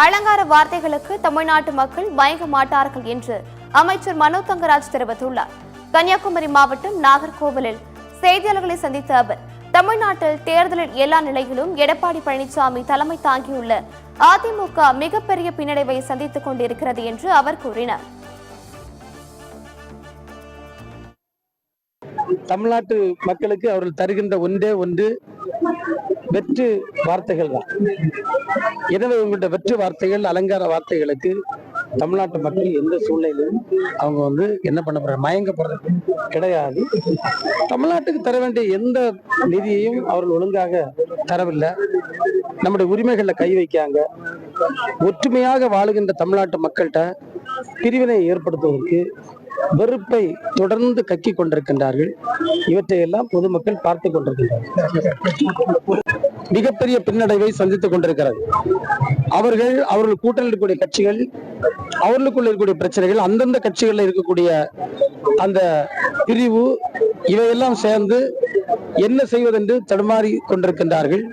அலங்கார வார்த்தைகளுக்கு தமிழ்நாட்டு மக்கள் மயங்க மாட்டார்கள் என்று அமைச்சர் மனோ தங்கராஜ் தெரிவித்துள்ளார். கன்னியாகுமரி மாவட்டம் நாகர்கோவிலில் செய்தியாளர்களை சந்தித்த அவர், தமிழ்நாட்டில் தேர்தலில் எல்லா நிலையிலும் எடப்பாடி பழனிசாமி தலைமை தாங்கியுள்ள அதிமுக மிகப்பெரிய பின்னடைவை சந்தித்துக் கொண்டிருக்கிறது என்று அவர் கூறினார். தமிழ்நாட்டு மக்களுக்கு அவர்கள் தருகின்ற ஒன்றே ஒன்று வெற்று வார்த்தைகள் தான். எனவே உங்கள்கிட்ட வெற்று வார்த்தைகள், அலங்கார வார்த்தைகளுக்கு தமிழ்நாட்டு மக்கள் எந்த சூழ்நிலையிலும் அவங்க என்ன பண்ண போறாங்க, மயங்க போறது கிடையாது. தமிழ்நாட்டுக்கு தர வேண்டிய எந்த நிதியையும் அவர்கள் ஒழுங்காக தரவில்லை. நம்முடைய உரிமைகள்ல கை வைக்காங்க. ஒற்றுமையாக வாழுகின்ற தமிழ்நாட்டு மக்கள்கிட்ட பிரிவினை ஏற்படுத்துவதற்கு வெறுப்பை தொடர்ந்து கக்கி கொண்டிருக்கின்றார்கள். இவற்றையெல்லாம் பொதுமக்கள் பார்த்து கொண்டிருக்கின்றார்கள். மிகப்பெரிய பின்னடைவை சந்தித்துக் கொண்டிருக்கிறது. அவர்கள் கூட்டணியில் இருக்கக்கூடிய கட்சிகள், அவர்களுக்குள்ள இருக்கக்கூடிய பிரச்சனைகள், அந்தந்த கட்சிகளில் இருக்கக்கூடிய அந்த பிரிவு, இவையெல்லாம் சேர்ந்து என்ன செய்வதென்று தடுமாறி கொண்டிருக்கின்றார்கள்.